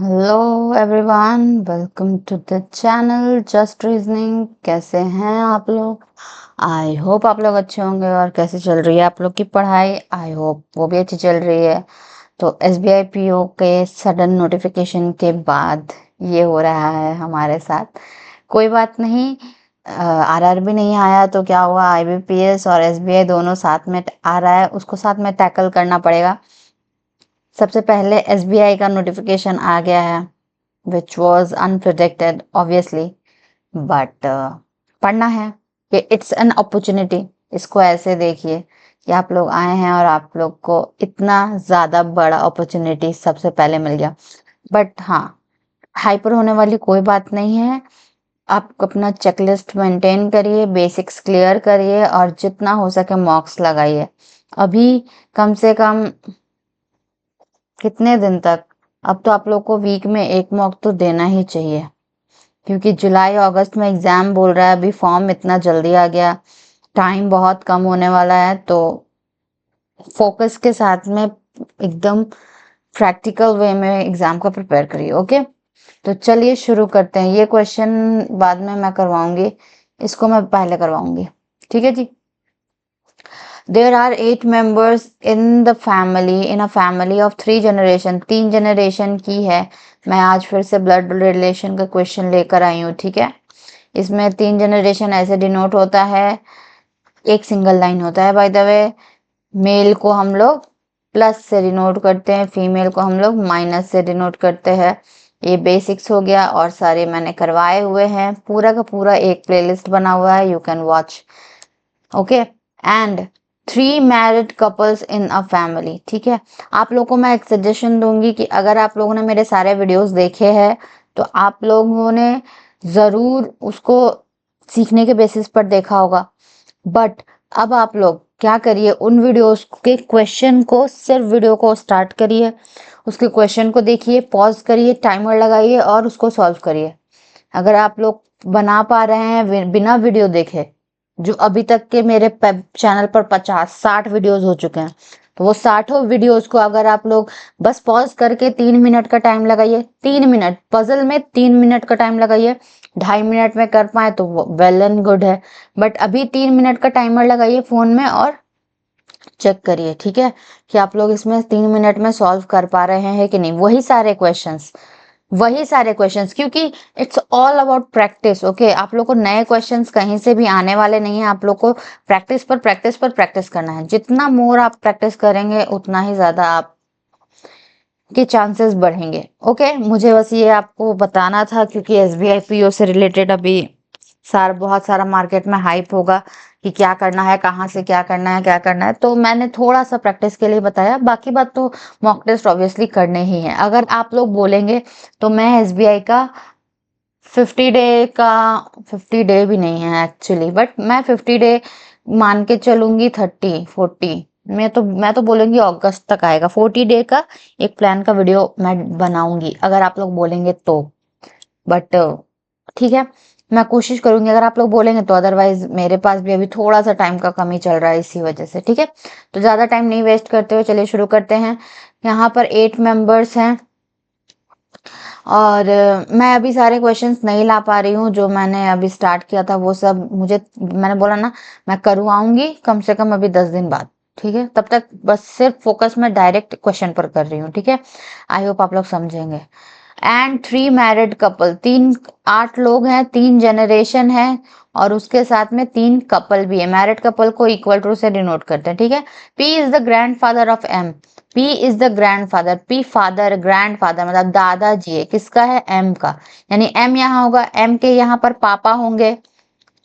Hello everyone, welcome to the channel just reasoning. कैसे हैं आप लोग? आई होप आप लोग अच्छे होंगे। और कैसे चल रही है आप लोग की पढ़ाई? आई होप वो भी अच्छी चल रही है। तो एसबीआई पीओ के सडन नोटिफिकेशन के बाद ये हो रहा है हमारे साथ। कोई बात नहीं, आरआरबी नहीं आया तो क्या हुआ, आईबीपीएस और एसबीआई दोनों साथ में आ रहा है, उसको साथ में टैकल करना पड़ेगा। सबसे पहले एसबीआई का नोटिफिकेशन आ गया है, which was unpredicted obviously, but पढ़ना है कि इट्स एन अपॉर्चुनिटी। इसको ऐसे देखिए कि आप लोग आए हैं और आप लोग को इतना ज़्यादा बड़ा अपॉर्चुनिटी सबसे पहले मिल गया। बट हाँ, हाइपर होने वाली कोई बात नहीं है। आप अपना चेकलिस्ट मेंटेन करिए, बेसिक्स क्लियर करिए और जितना हो सके मॉक्स लगाइए। अभी कम से कम कितने दिन तक, अब तो आप लोग को वीक में एक मॉक तो देना ही चाहिए, क्योंकि जुलाई अगस्त में एग्जाम बोल रहा है। अभी फॉर्म इतना जल्दी आ गया, टाइम बहुत कम होने वाला है, तो फोकस के साथ में एकदम प्रैक्टिकल वे में एग्जाम को प्रिपेयर करिए। ओके, तो चलिए शुरू करते हैं। ये क्वेश्चन बाद में मैं करवाऊंगी, इसको मैं पहले करवाऊंगी, ठीक है जी। There are 8 members in the family, in a family of 3 generation। 3 generation की है। मैं आज फिर से ब्लड रिलेशन का क्वेश्चन लेकर आई हूँ, ठीक है। इसमें 3 जनरेशन ऐसे डिनोट होता है, एक सिंगल लाइन होता है बाय द वे। मेल को हम लोग प्लस से डिनोट करते हैं, फीमेल को हम लोग माइनस से डिनोट करते हैं। ये बेसिक्स हो गया और सारे मैंने करवाए हुए हैं, पूरा का पूरा एक प्लेलिस्ट बना हुआ है, you can watch. Okay, and 3 married couples in a family, ठीक है। आप लोगों को मैं एक सजेशन दूंगी कि अगर आप लोगों ने मेरे सारे वीडियोस देखे हैं तो आप लोगों ने जरूर उसको सीखने के बेसिस पर देखा होगा। बट अब आप लोग क्या करिए, उन वीडियोस के क्वेश्चन को, सिर्फ वीडियो को स्टार्ट करिए, उसके क्वेश्चन को देखिए, पॉज करिए, टाइमर लगाइए और उसको सॉल्व करिए। अगर आप लोग बना पा रहे हैं बिना वीडियो देखे, जो अभी तक के मेरे चैनल पर 50-60 वीडियोस हो चुके हैं, तो वो 60 वीडियोस को अगर आप लोग बस पॉज करके 3 मिनट का टाइम लगाइए, 3 मिनट पजल में 3 मिनट का टाइम लगाइए, 2.5 मिनट में कर पाए तो वेल एंड गुड है। बट अभी 3 मिनट का टाइमर लगाइए फोन में और चेक करिए, ठीक है, कि आप लोग इसमें 3 मिनट में सॉल्व कर पा रहे हैं कि नहीं। वही सारे क्वेश्चंस, क्योंकि it's all about practice. Okay, आप लोग को नए क्वेश्चंस कहीं से भी आने वाले नहीं है, आप लोग को प्रैक्टिस पर प्रैक्टिस पर प्रैक्टिस करना है। जितना मोर आप प्रैक्टिस करेंगे उतना ही ज्यादा आप के चांसेस बढ़ेंगे। ओके, मुझे बस ये आपको बताना था, क्योंकि एसबीआई पीओ से रिलेटेड अभी बहुत सारा मार्केट में हाइप होगा कि क्या करना है, कहाँ से क्या करना है, क्या करना है, तो मैंने थोड़ा सा प्रैक्टिस के लिए बताया। बाकी बात तो मॉक टेस्ट ऑब्वियसली करने ही है। अगर आप लोग बोलेंगे तो मैं एसबीआई का 50 डे का, 50 डे भी नहीं है एक्चुअली, बट मैं 50 डे मान के चलूंगी, 30-40 मैं तो बोलूंगी अगस्त तक आएगा। 40 डे का एक प्लान का वीडियो मैं बनाऊंगी अगर आप लोग बोलेंगे तो। बट ठीक है, मैं कोशिश करूंगी अगर आप लोग बोलेंगे तो। अदरवाइज मेरे पास भी अभी थोड़ा सा टाइम का कमी चल रहा है, इसी वजह से, ठीक है। तो ज्यादा टाइम नहीं वेस्ट करते हुए चलिए शुरू करते हैं। यहाँ पर 8 मेंबर्स हैं और मैं अभी सारे क्वेश्चंस नहीं ला पा रही हूँ। जो मैंने अभी स्टार्ट किया था वो सब मुझे, मैंने बोला ना, मैं करवाऊंगी कम से कम अभी 10 दिन बाद, ठीक है। तब तक बस सिर्फ फोकस मैं डायरेक्ट क्वेश्चन पर कर रही हूँ, ठीक है। आई होप आप लोग समझेंगे। एंड 3 मैरिड कपल, 8 लोग हैं, 3 जनरेशन है और उसके साथ में 3 कपल भी है। मैरिड कपल को इक्वल टू से डिनोट करते हैं, ठीक है। P is the grand father of M. P is the grand father, P father, grand father मतलब दादाजी है, किसका है, एम का। यानी एम यहाँ होगा, एम के यहाँ पर पापा होंगे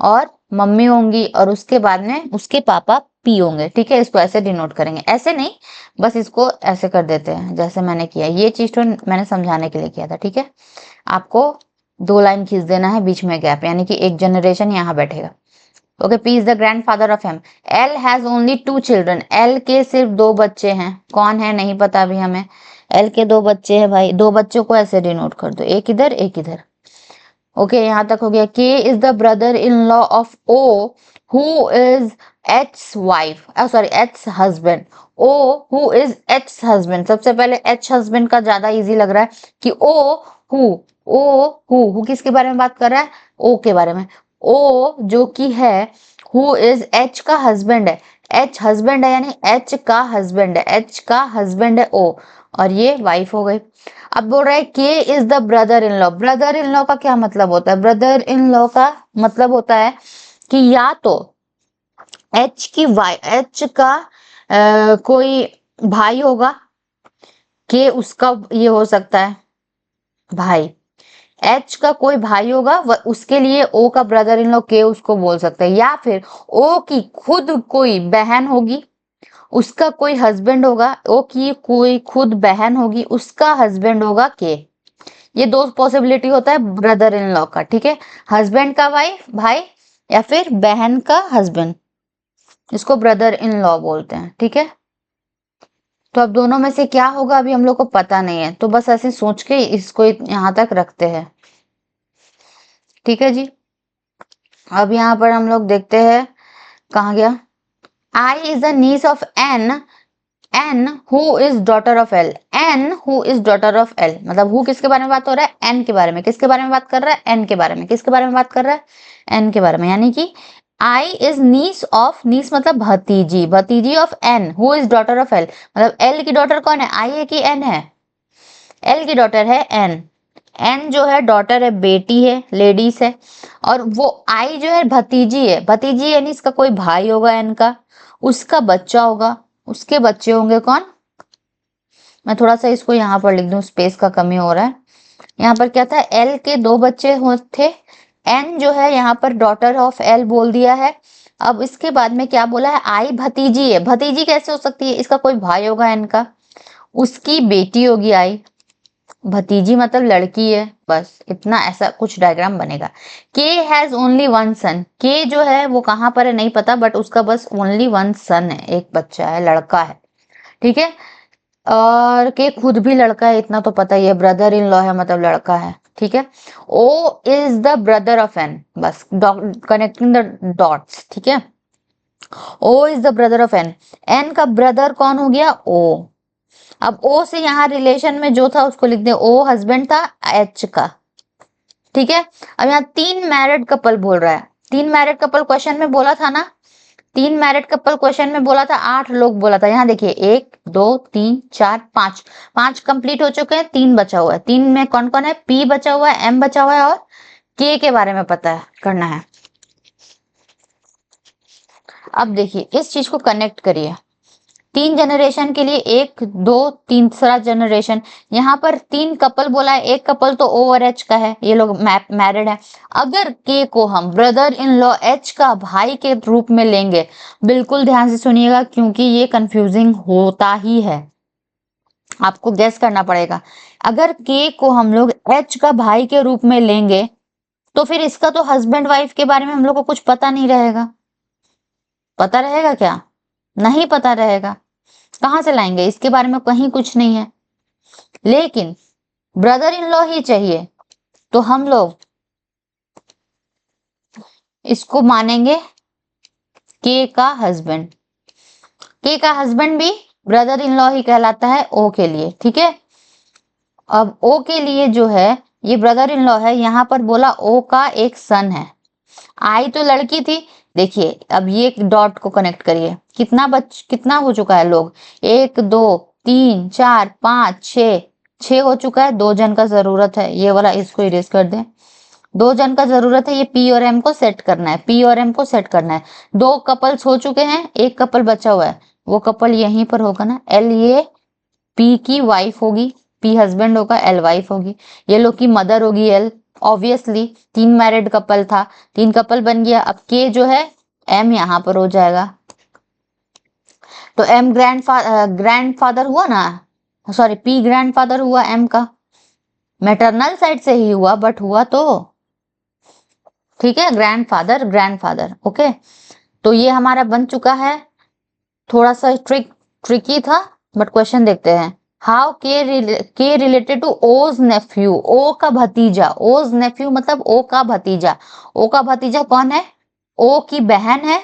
और मम्मी होंगी और उसके बाद में उसके पापा पी होंगे, ठीक है। इसको ऐसे डिनोट करेंगे, ऐसे नहीं, बस इसको ऐसे कर देते हैं जैसे मैंने किया। ये चीज तो मैंने समझाने के लिए किया था, ठीक है। आपको 2 लाइन खींच देना है, बीच में गैप, यानी कि एक जनरेशन यहाँ बैठेगा। Okay, P is the grand father of M. L has only 2 children. L के सिर्फ 2 बच्चे हैं, कौन है नहीं पता अभी हमें। एल के 2 बच्चे हैं भाई, 2 बच्चों को ऐसे डिनोट कर दो, एक इधर एक इधर। ओके, यहाँ तक हो गया। K is the brother in law of O who is H wife, sorry H husband. O who is H husband, सबसे पहले एच हस्बैंड का ज्यादा इजी लग रहा है कि हु ओ हु किसके बारे में बात कर रहा है, ओ के बारे में। ओ जो कि है हु इज एच का हस्बैंड है, एच हस्बैंड है यानी एच का हस्बैंड है, एच का हस्बैंड है ओ, और ये वाइफ हो गई। अब बोल रहा है के is the brother in law. Brother in law का क्या मतलब होता है, ब्रदर इन लॉ का मतलब होता है कि या तो एच का कोई भाई होगा, के उसका ये हो सकता है भाई, एच का कोई भाई होगा उसके लिए ओ का ब्रदर इन लॉ के उसको बोल सकते हैं, या फिर ओ की खुद कोई बहन होगी उसका कोई हस्बैंड होगा, ओ की कोई खुद बहन होगी उसका हस्बैंड होगा के। ये दो पॉसिबिलिटी होता है ब्रदर इन लॉ का, ठीक है, हस्बैंड का वाइफ भाई या फिर बहन का हस्बैंड, इसको ब्रदर इन लॉ बोलते हैं, ठीक है। तो अब दोनों में से क्या होगा अभी हम लोग को पता नहीं है, तो बस ऐसे सोच के इसको यहाँ तक रखते हैं, ठीक है जी। अब यहाँ पर हम लोग देखते हैं कहाँ गया, I is the niece of N, N who is daughter of L, N who is daughter of L, मतलब हु किसके बारे में बात हो रहा है, एन के बारे में, किसके बारे में बात कर रहा है, एन के बारे में, किसके बारे में बात कर रहा है, एन के बारे में, यानी कि आई इज नीस ऑफ, नीस मतलब भतीजी, भतीजी of N who is daughter of L, मतलब एल की डॉटर कौन है, आई है कि एन है, एल की डॉटर है एन, एन जो है डॉटर है, बेटी है, लेडीज है, और वो आई जो है भतीजी है, भतीजी यानी इसका कोई भाई होगा एन का, उसका बच्चा होगा, उसके बच्चे होंगे कौन, मैं थोड़ा सा इसको यहाँ पर लिख दूं, स्पेस का कमी हो रहा है। यहाँ पर क्या था, एल के दो बच्चे थे, एन जो है यहाँ पर डॉटर ऑफ एल बोल दिया है। अब इसके बाद में क्या बोला है, आई भतीजी है, भतीजी कैसे हो सकती है, इसका कोई भाई होगा एन का, उसकी बेटी होगी आई, भतीजी मतलब लड़की है, बस इतना, ऐसा कुछ डायग्राम बनेगा। के हैज ओनली वन सन, के जो है वो कहाँ पर है नहीं पता, बट उसका बस ओनली वन सन है, एक बच्चा है, लड़का है, ठीक है, और के खुद भी लड़का है इतना तो पता ही है, ब्रदर इन लॉ है मतलब लड़का है, ठीक है। O is the brother of N, बस कनेक्टिंग द डॉट्स, ठीक है, O is the brother of N, N का ब्रदर कौन हो गया, ओ। अब ओ से यहाँ रिलेशन में जो था उसको लिख दे, ओ हस्बैंड था एच का, ठीक है। अब यहाँ तीन मैरिड कपल बोल रहा है, तीन मैरिड कपल क्वेश्चन में बोला था ना, तीन मैरिड कपल क्वेश्चन में बोला था, 8 लोग बोला था, यहाँ देखिए 1 2 3 4 5, 5 कंप्लीट हो चुके हैं, 3 बचा हुआ है, 3 में कौन कौन है, पी बचा हुआ है, एम बचा हुआ है, और के बारे में पता है करना है। अब देखिए इस चीज को कनेक्ट करिए, तीन जनरेशन के लिए, एक दो तीसरा जनरेशन, यहाँ पर 3 कपल बोला है, एक कपल तो ओ और एच का है, ये लोग मैरिड है। अगर के को हम ब्रदर इन लॉ एच का भाई के रूप में लेंगे, बिल्कुल ध्यान से सुनिएगा क्योंकि ये कंफ्यूजिंग होता ही है, आपको गेस करना पड़ेगा। अगर के को हम लोग एच का भाई के रूप में लेंगे तो फिर इसका तो हस्बैंड वाइफ के बारे में हम लोग को कुछ पता नहीं रहेगा, पता रहेगा क्या, नहीं पता रहेगा, कहां से लाएंगे, इसके बारे में कहीं कुछ नहीं है। लेकिन ब्रदर इन लॉ ही चाहिए तो हम लोग इसको मानेंगे के का हस्बैंड, के का हस्बैंड भी ब्रदर इन लॉ ही कहलाता है ओ के लिए, ठीक है। अब ओ के लिए जो है ये ब्रदर इन लॉ है, यहाँ पर बोला ओ का एक सन है, आई तो लड़की थी, देखिए अब ये डॉट को कनेक्ट करिए, कितना हो चुका है लोग, 1 2 3 4 5 6, 6 हो चुका है, 2 जन का जरूरत है, ये वाला इसको इरेज कर दे, 2 जन का जरूरत है, ये पी और एम को सेट करना है, पी और एम को सेट करना है, 2 कपल्स हो चुके हैं, एक कपल बचा हुआ है, वो कपल यहीं पर होगा ना, एल ये पी की वाइफ होगी, पी हस्बैंड होगा, एल वाइफ होगी, ये लोग की मदर होगी एल, ऑब्वियसली 3 मैरिड कपल था, 3 कपल बन गया। अब के जो है एम यहाँ पर हो जाएगा, तो एम ग्रैंडफादर हुआ ना, सॉरी पी ग्रैंडफादर हुआ एम का, मैटरनल साइड से ही हुआ बट हुआ तो, ठीक है, ग्रैंडफादर ओके। तो ये हमारा बन चुका है, थोड़ा सा ट्रिकी था बट क्वेश्चन देखते हैं, हाउ के रिलेटेड टू ओज नेफ्यू, ओ का भतीजा, ओज नेफ्यू मतलब ओ का भतीजा, ओ का भतीजा कौन है, ओ की बहन है,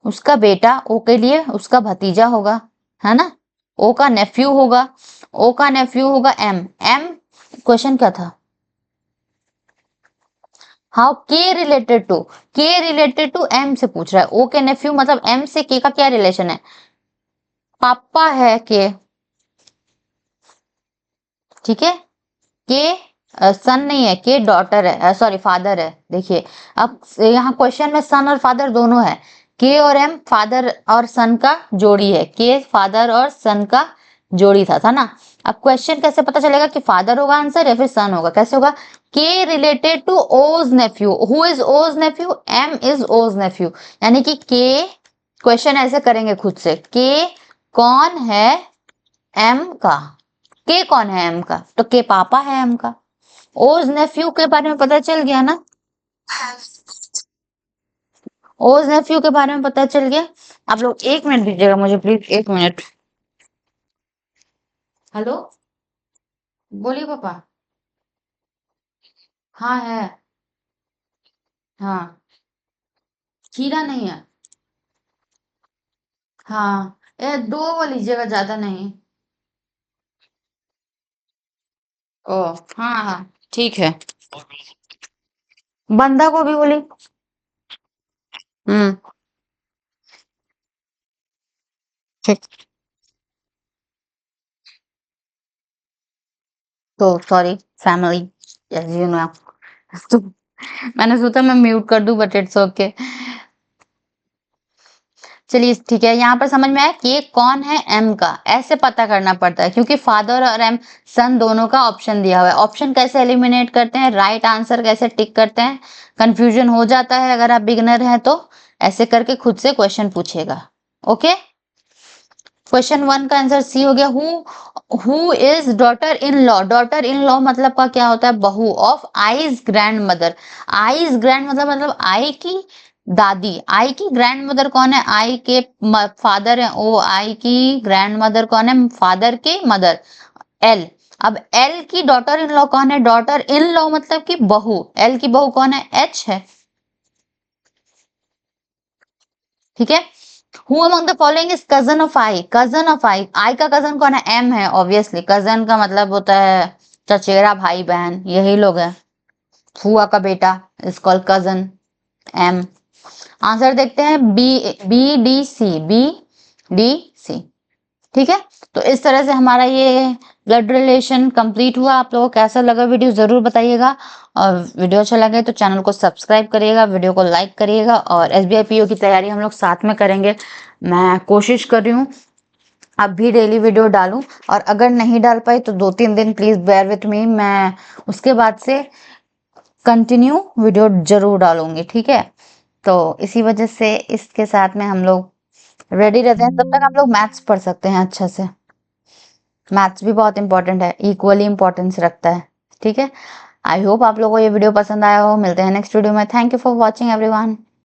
उसका बेटा, ओ के लिए उसका भतीजा होगा, है ना। ओ का नेफ्यू होगा, ओ का नेफ्यू होगा एम। एम क्वेश्चन क्या था? हाउ के रिलेटेड टू, के रिलेटेड टू एम से पूछ रहा है। ओ के नेफ्यू मतलब एम से के का क्या रिलेशन है? पापा है के, ठीक है। के सन नहीं है, के डॉटर है, सॉरी फादर है। देखिए अब यहाँ क्वेश्चन में सन और फादर दोनों है। के और एम फादर और सन का जोड़ी है, के फादर और सन का जोड़ी था ना। अब क्वेश्चन कैसे पता चलेगा कि फादर होगा आंसर या फिर सन होगा? कैसे होगा? के रिलेटेड टू ओज नेफ्यू। हु इज ओज नेफ्यू? एम इज ओज नेफ्यू। यानी कि के, क्वेश्चन ऐसे करेंगे खुद से, के कौन है एम का? के कौन है एम का? तो के पापा है एम का। ओज नेफ्यू के बारे में पता चल गया ना। ओज नेफ्यू के बारे में पता चल गया। आप लोग 1 मिनट दीजिएगा मुझे प्लीज, 1 मिनट। हेलो, बोलिए पापा। हाँ है। हाँ, खीरा नहीं है। हाँ, दो वो लीजिएगा, ज्यादा नहीं। ओ, हाँ हाँ, ठीक है। बंदा गोभी बोली। हम्म, ठीक। तो sorry family, as you know. तो मैंने सोचा मैं म्यूट कर दूं, बट इट्स ओके। चलिए ठीक है, यहाँ पर समझ में आया कि ये कौन है एम का, ऐसे पता करना पड़ता है क्योंकि फादर और एम सन दोनों का ऑप्शन दिया हुआ है। ऑप्शन कैसे एलिमिनेट करते हैं, राइट आंसर कैसे टिक करते हैं, कंफ्यूजन हो जाता है अगर आप बिगनर हैं तो ऐसे करके खुद से क्वेश्चन पूछेगा। ओके, क्वेश्चन 1 का आंसर सी हो गया। Who is daughter in law? Daughter in law मतलब का क्या होता है? बहू of eyes grand mother. Eyes grand मतलब आई की दादी। आई की ग्रैंड मदर कौन है? आई के फादर है ओ। आई की ग्रैंड मदर कौन है? फादर के मदर, एल। अब एल की डॉटर इन लॉ कौन है? डॉटर इन लॉ मतलब की बहू, एल की बहू कौन है? एच है, ठीक है। Who among the following is cousin of I? Cousin of I, I का कजन कौन है? एम है ऑब्वियसली। कजन का मतलब होता है चचेरा भाई बहन, यही लोग है। फुआ का बेटा is called cousin, M. Answer देखते हैं, B, B D C, B D C, ठीक है। तो इस तरह से हमारा ये ब्लड रिलेशन कंप्लीट हुआ। आप लोगों को कैसा लगा वीडियो जरूर बताइएगा, और वीडियो अच्छा लगे तो चैनल को सब्सक्राइब करिएगा, वीडियो को लाइक करिएगा, और एसबीआई पीओ की तैयारी हम लोग साथ में करेंगे। मैं कोशिश कर रही हूँ अब भी डेली वीडियो डालूं, और अगर नहीं डाल पाई तो 2-3 दिन प्लीज बेयर विथ मी, मैं उसके बाद से कंटिन्यू वीडियो जरूर डालूंगी, ठीक है। तो इसी वजह से इसके साथ में हम लोग रेडी रहते हैं, तब तक हम लोग मैथ्स पढ़ सकते हैं अच्छा से। मैथ्स भी बहुत इंपॉर्टेंट है, इक्वली इंपॉर्टेंस रखता है, ठीक है। आई होप आप लोगों को ये वीडियो पसंद आया हो। मिलते हैं नेक्स्ट वीडियो में। Thank you for watching everyone.